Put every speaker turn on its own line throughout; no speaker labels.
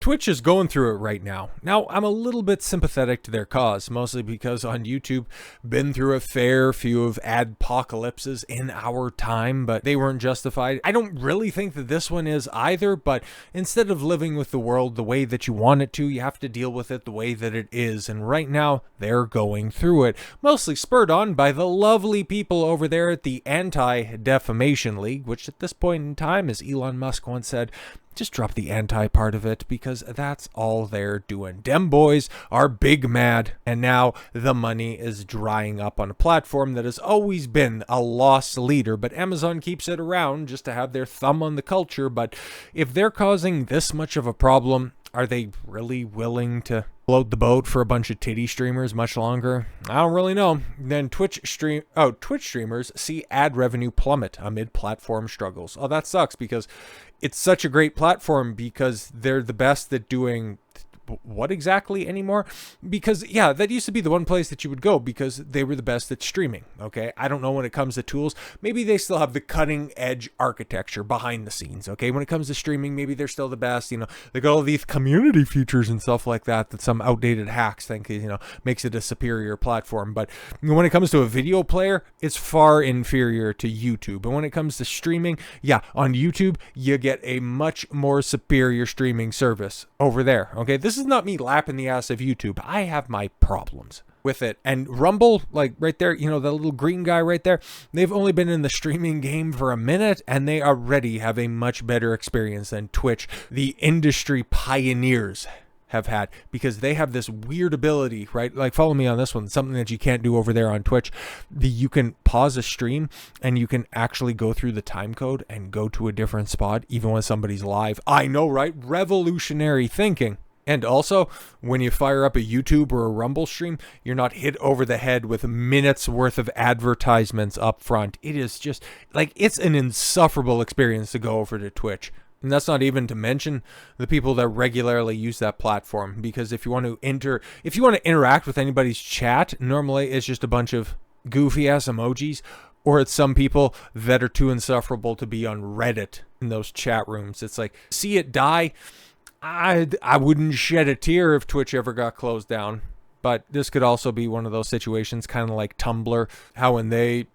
Twitch is going through it right now. Now, I'm a little bit sympathetic to their cause, mostly because on YouTube, been through a fair few of adpocalypses in our time, but they weren't justified. I don't really think that this one is either, but instead of living with the world the way that you want it to, you have to deal with it the way that it is, and right now, they're going through it, mostly spurred on by the lovely people over there at the Anti-Defamation League, which at this point in time, as Elon Musk once said, just drop the anti part of it, because that's all they're doing. Dem boys are big mad, and now the money is drying up on a platform that has always been a lost leader, but Amazon keeps it around just to have their thumb on the culture. But if they're causing this much of a problem, are they really willing to float the boat for a bunch of titty streamers much longer? I don't really know. Then Twitch streamers see ad revenue plummet amid platform struggles. Oh, that sucks, because it's such a great platform, because they're the best at doing what exactly anymore? Because yeah, that used to be the one place that you would go because they were the best at streaming. Okay, I don't know when it comes to tools. Maybe they still have the cutting edge architecture behind the scenes. Okay, when it comes to streaming, maybe they're still the best. You know, they got all these community features and stuff like that that some outdated hacks think, you know, makes it a superior platform. But when it comes to a video player, it's far inferior to YouTube. And when it comes to streaming, yeah, on YouTube you get a much more superior streaming service over there. Okay, this is not me lapping the ass of YouTube. I have my problems with it. And Rumble, like right there, you know, the little green guy right there, they've only been in the streaming game for a minute, and they already have a much better experience than Twitch, the industry pioneers, have had, because they have this weird ability, right? Like, follow me on this one, something that you can't do over there on Twitch. You can pause a stream and you can actually go through the time code and go to a different spot even when somebody's live. I know, right? Revolutionary thinking. And also, when you fire up a YouTube or a Rumble stream, you're not hit over the head with minutes worth of advertisements up front. It is just like, it's an insufferable experience to go over to Twitch. And that's not even to mention the people that regularly use that platform, because if you want to interact with anybody's chat, normally it's just a bunch of goofy ass emojis, or it's some people that are too insufferable to be on Reddit in those chat rooms. It's like, see it die. I wouldn't shed a tear if Twitch ever got closed down. But this could also be one of those situations, kind of like Tumblr, how when they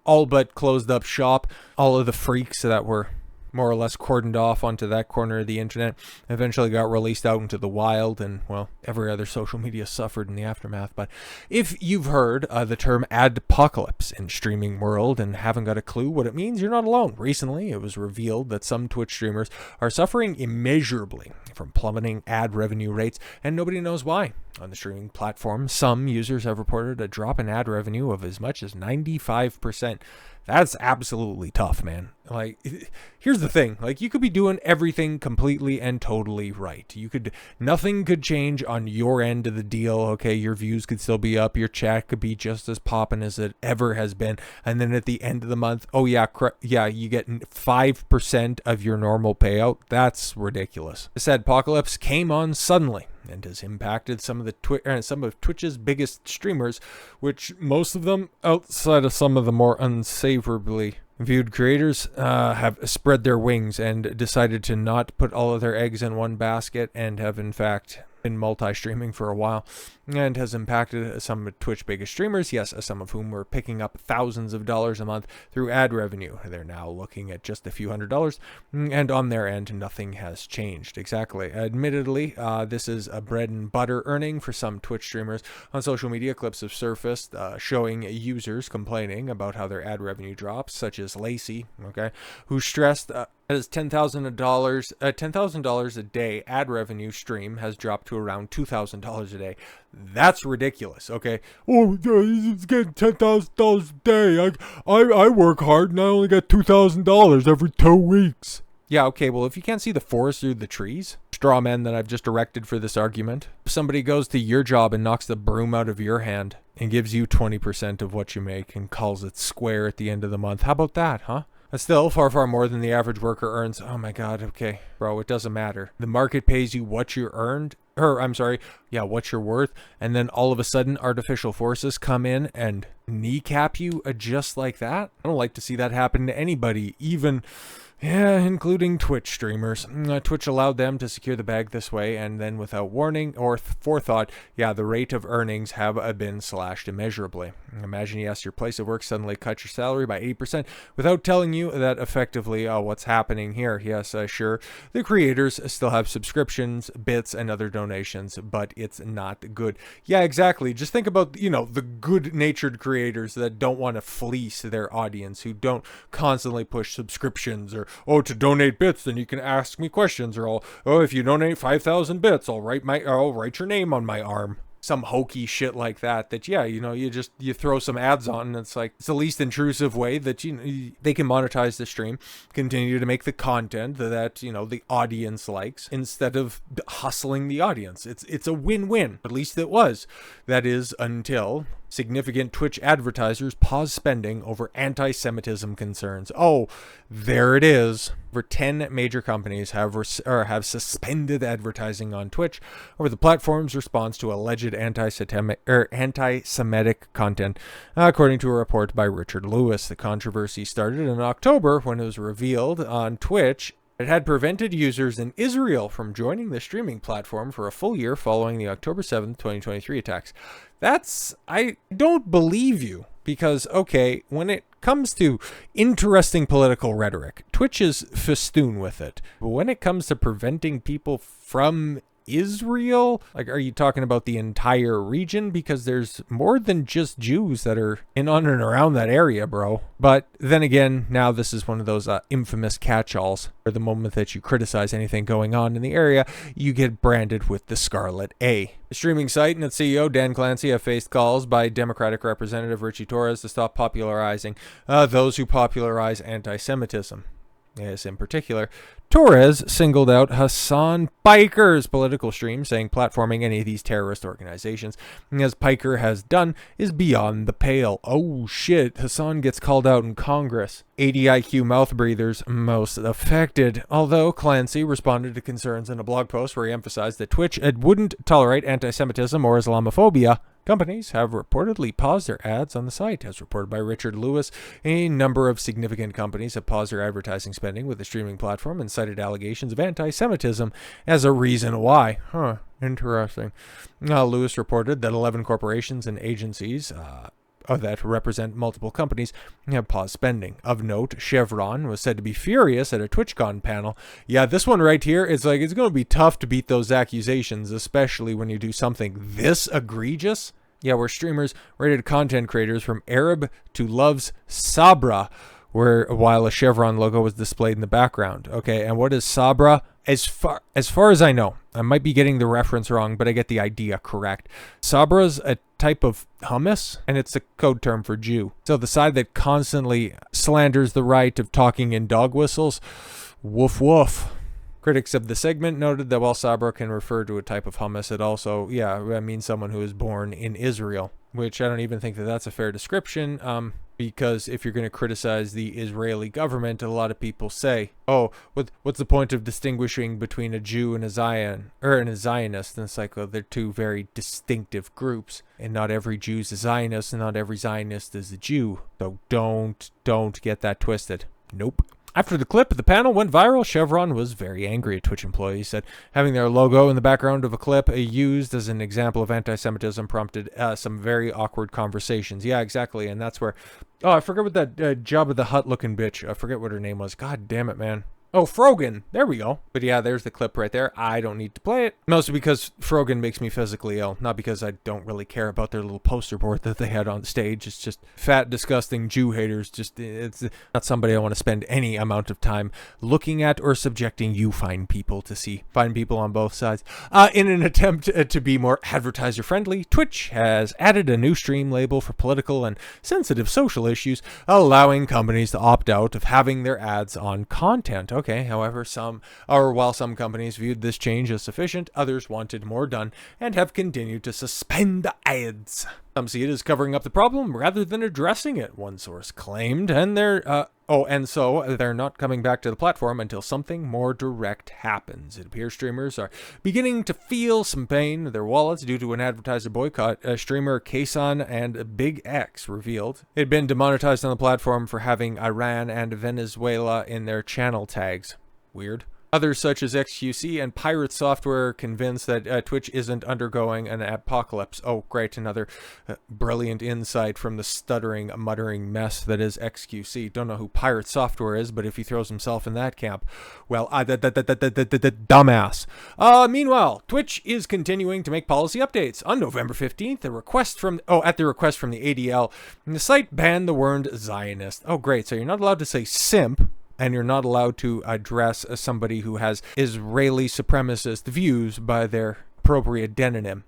all but closed up shop, all of the freaks that were more or less cordoned off onto that corner of the internet eventually got released out into the wild, and well, every other social media suffered in the aftermath. But if you've heard the term adpocalypse in streaming world and haven't got a clue what it means, you're not alone. Recently it was revealed that some Twitch streamers are suffering immeasurably from plummeting ad revenue rates, and nobody knows why. On the streaming platform, some users have reported a drop in ad revenue of as much as 95%. That's absolutely tough, man. Like, here's the thing. Like, you could be doing everything completely and totally right. Nothing could change on your end of the deal. Okay, your views could still be up. Your chat could be just as poppin' as it ever has been. And then at the end of the month, oh yeah, you get 5% of your normal payout. That's ridiculous. This apocalypse came on suddenly and has impacted some of Twitch's biggest streamers, which most of them, outside of some of the more unsavourably viewed creators, have spread their wings and decided to not put all of their eggs in one basket, and have in fact been multi-streaming for a while, and has impacted some of Twitch's biggest streamers, yes, some of whom were picking up thousands of dollars a month through ad revenue. They're now looking at just a few $100s, and on their end, nothing has changed. Exactly. Admittedly, this is a bread and butter earning for some Twitch streamers. On social media, clips have surfaced showing users complaining about how their ad revenue drops, such as Lacey, okay, who stressed as $10,000 a day ad revenue stream has dropped to around $2,000 a day. That's ridiculous. Okay. Oh, he's getting $10,000 a day. I work hard and I only get $2,000 every 2 weeks. Yeah, okay, well, if you can't see the forest through the trees, straw man that I've just erected for this argument, if somebody goes to your job and knocks the broom out of your hand and gives you 20% of what you make and calls it square at the end of the month, how about that, huh? That's still far, far more than the average worker earns. Oh my God, okay. Bro, it doesn't matter. The market pays you what you earned, what you're worth, and then all of a sudden artificial forces come in and kneecap you just like that. I don't like to see that happen to anybody, even Yeah, including Twitch streamers. Twitch allowed them to secure the bag this way, and then without warning or forethought, yeah, the rate of earnings have been slashed immeasurably. Imagine, yes, your place of work suddenly cut your salary by 80% without telling you that effectively, oh, what's happening here? Yes, sure, the creators still have subscriptions, bits, and other donations, but it's not good. Yeah, exactly. Just think about, the good-natured creators that don't want to fleece their audience, who don't constantly push subscriptions or, oh, to donate bits, then you can ask me questions, or if you donate 5,000 bits, I'll write your name on my arm. Some hokey shit like that, yeah, you throw some ads on, and it's like, it's the least intrusive way that, they can monetize the stream, continue to make the content that, the audience likes, instead of hustling the audience. It's a win-win. At least it was. That is, until significant Twitch advertisers pause spending over anti-Semitism concerns. Oh, there it is. Over 10 major companies have suspended advertising on Twitch over the platform's response to alleged anti-Semitic content, according to a report by Richard Lewis. The controversy started in October when it was revealed on Twitch it had prevented users in Israel from joining the streaming platform for a full year following the October 7th, 2023 attacks. I don't believe you, because, okay, when it comes to interesting political rhetoric, Twitch is festoon with it. But when it comes to preventing people from Israel, like, are you talking about the entire region? Because there's more than just Jews that are on and around that area, bro. But then again, now this is one of those infamous catch-alls, where the moment that you criticize anything going on in the area, you get branded with the Scarlet A. The streaming site and its CEO, Dan Clancy, have faced calls by Democratic Representative Richie Torres to stop popularizing those who popularize anti-Semitism. Yes, in particular, Torres singled out Hasan Piker's political stream, saying platforming any of these terrorist organizations, as Piker has done, is beyond the pale. Oh shit, Hasan gets called out in Congress. 80 IQ mouth breathers most affected. Although Clancy responded to concerns in a blog post where he emphasized that Twitch wouldn't tolerate anti-Semitism or Islamophobia, companies have reportedly paused their ads on the site. As reported by Richard Lewis, a number of significant companies have paused their advertising spending with the streaming platform and cited allegations of anti-Semitism as a reason why. Interesting. Lewis reported that 11 corporations and agencies that represent multiple companies have paused spending. Of note, Chevron was said to be furious at a TwitchCon panel. Yeah, this one right here is like, it's going to be tough to beat those accusations, especially when you do something this egregious. Yeah, where streamers rated content creators from Arab to loves Sabra, while a Chevron logo was displayed in the background. Okay, and what is Sabra? As far as I know, I might be getting the reference wrong, but I get the idea correct. Sabra's a type of hummus, and it's a code term for Jew. So the side that constantly slanders the right of talking in dog whistles, woof woof. Critics of the segment noted that while Sabra can refer to a type of hummus, it also, means someone who is born in Israel, which I don't even think that that's a fair description, because if you're going to criticize the Israeli government, a lot of people say, oh, what's the point of distinguishing between a Jew and a Zionist? And it's like, well, they're two very distinctive groups, and not every Jew's a Zionist, and not every Zionist is a Jew. So don't get that twisted. Nope. After the clip, the panel went viral. Chevron was very angry at Twitch employees, said having their logo in the background of a clip used as an example of anti-Semitism prompted some very awkward conversations. Yeah, exactly. And that's where, I forget what that Jabba the Hutt looking bitch, I forget what her name was. God damn it, man. Oh, Frogan. There we go. But yeah, there's the clip right there. I don't need to play it. Mostly because Frogan makes me physically ill. Not because I don't really care about their little poster board that they had on stage. It's just fat, disgusting Jew haters. It's not somebody I want to spend any amount of time looking at or subjecting you fine people to see. Fine people on both sides. In an attempt to be more advertiser friendly, Twitch has added a new stream label for political and sensitive social issues, allowing companies to opt out of having their ads on content. Okay, however, while some companies viewed this change as sufficient, others wanted more done and have continued to suspend the ads. Some see it as covering up the problem rather than addressing it, one source claimed, and so they're not coming back to the platform until something more direct happens. It appears streamers are beginning to feel some pain in their wallets due to an advertiser boycott. Streamer Hasan and Big X revealed it had been demonetized on the platform for having Iran and Venezuela in their channel tags. Weird. Others such as XQC and Pirate Software convinced that Twitch isn't undergoing an apocalypse. Oh, great, another brilliant insight from the stuttering, muttering mess that is XQC. Don't know who Pirate Software is, but if he throws himself in that camp, well, dumbass. Meanwhile, Twitch is continuing to make policy updates. On November 15th, at the request from the ADL, the site banned the word Zionist. Oh, great, so you're not allowed to say simp, and you're not allowed to address somebody who has Israeli supremacist views by their appropriate demonym.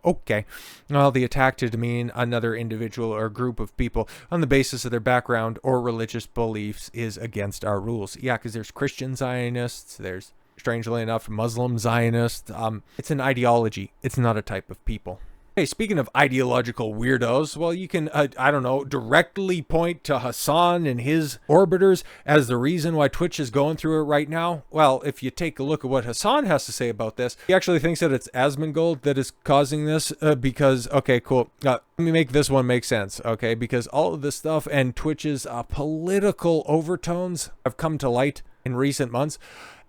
Okay. Well, the attack to demean another individual or group of people on the basis of their background or religious beliefs is against our rules. Yeah, because there's Christian Zionists, there's, strangely enough, Muslim Zionists. It's an ideology. It's not a type of people. Hey, speaking of ideological weirdos, well, you can, directly point to Hasan and his orbiters as the reason why Twitch is going through it right now. Well, if you take a look at what Hasan has to say about this, he actually thinks that it's Asmongold that is causing this because, okay, cool. Let me make this one make sense, okay? Because all of this stuff and Twitch's political overtones have come to light in recent months.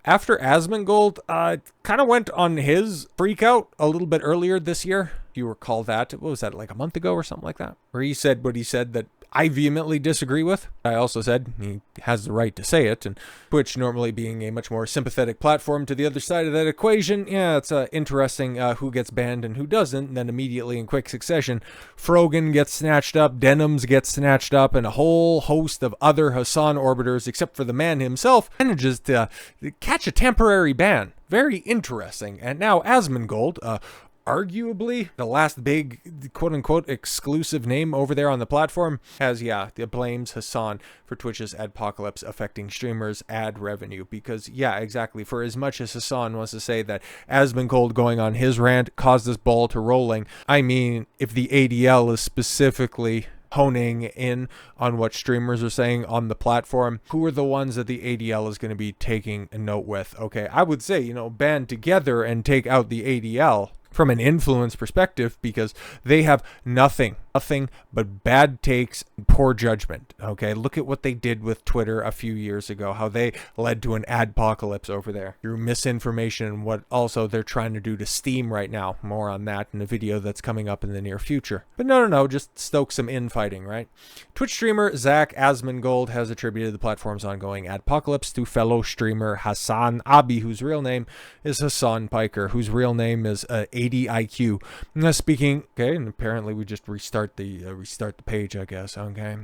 After Asmongold kind of went on his freak out a little bit earlier this year, if you recall that, what was that, like a month ago or something like that? Where he said what he said that I vehemently disagree with. I also said he has the right to say it, and Twitch normally being a much more sympathetic platform to the other side of that equation, yeah, it's interesting who gets banned and who doesn't, and then immediately in quick succession, Frogan gets snatched up, Denims gets snatched up, and a whole host of other Hasan orbiters, except for the man himself, manages to catch a temporary ban. Very interesting. And now Asmongold, arguably the last big quote-unquote exclusive name over there on the platform, blames Hasan for Twitch's Adpocalypse affecting streamers' ad revenue. Because, yeah, exactly, for as much as Hasan wants to say that Asmongold going on his rant caused this ball to rolling, I mean, if the ADL is specifically honing in on what streamers are saying on the platform, who are the ones that the ADL is going to be taking a note with? Okay, I would say, band together and take out the ADL from an influence perspective, because they have nothing but bad takes and poor judgment. Okay, look at what they did with Twitter a few years ago, how they led to an adpocalypse over there through misinformation, and what also they're trying to do to Steam right now. More on that in a video that's coming up in the near future. But no, just stoke some infighting, right? Twitch streamer Zach Asmongold has attributed the platform's ongoing adpocalypse to fellow streamer HasanAbi, whose real name is Hasan Piker, whose real name is 80 IQ. Speaking, okay, and apparently we just restart the page, I guess. Okay.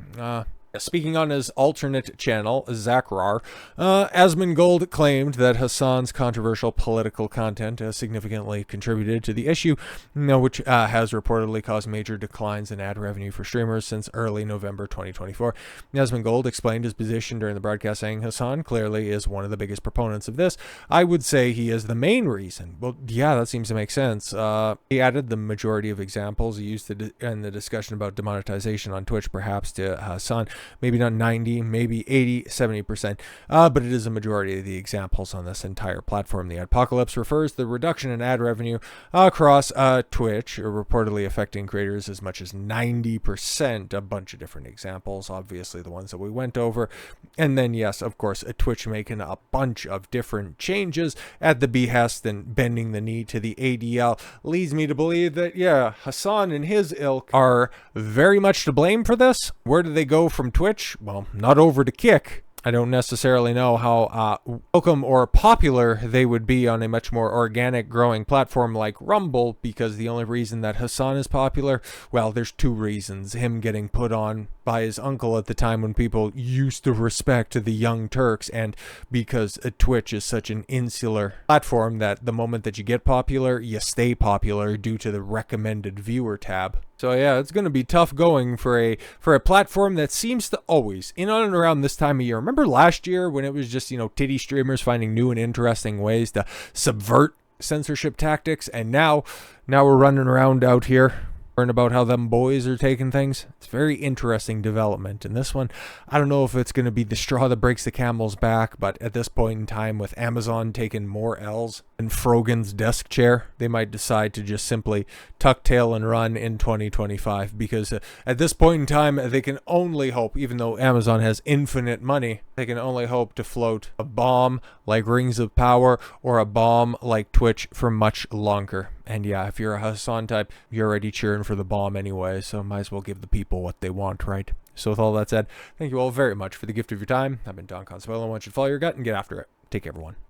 Speaking on his alternate channel, Zakrar, Asmongold claimed that Hasan's controversial political content has significantly contributed to the issue, which has reportedly caused major declines in ad revenue for streamers since early November 2024. Asmongold explained his position during the broadcast, saying Hasan clearly is one of the biggest proponents of this. I would say he is the main reason. Well, yeah, that seems to make sense. He added the majority of examples he used in the discussion about demonetization on Twitch, perhaps to Hasan. Maybe not 90, maybe 80, 70%, but it is a majority of the examples on this entire platform. The Adpocalypse refers to the reduction in ad revenue across Twitch, reportedly affecting creators as much as 90%, a bunch of different examples, obviously the ones that we went over. And then, yes, of course, Twitch making a bunch of different changes at the behest and bending the knee to the ADL leads me to believe that, yeah, Hasan and his ilk are very much to blame for this. Where do they go from Twitch? Well, not over to Kick. I don't necessarily know how welcome or popular they would be on a much more organic growing platform like Rumble, because the only reason that Hasan is popular, well, there's two reasons. Him getting put on by his uncle at the time when people used to respect the Young Turks, and because Twitch is such an insular platform that the moment that you get popular, you stay popular due to the recommended viewer tab. So yeah, it's going to be tough going for a platform that seems to always, in and around this time of year. Remember last year when it was just, titty streamers finding new and interesting ways to subvert censorship tactics, and now we're running around out here learn about how them boys are taking things. It's very interesting development. And this one, I don't know if it's going to be the straw that breaks the camel's back, but at this point in time, with Amazon taking more L's than Frogan's desk chair, they might decide to just simply tuck tail and run in 2025, because at this point in time, they can only hope, even though Amazon has infinite money, they can only hope to float a bomb like Rings of Power or a bomb like Twitch for much longer. And yeah, if you're a Hasan type, you're already cheering for the bomb anyway, so might as well give the people what they want, right? So with all that said, thank you all very much for the gift of your time. I've been Don Consuelo. I want you to follow your gut and get after it. Take care, everyone.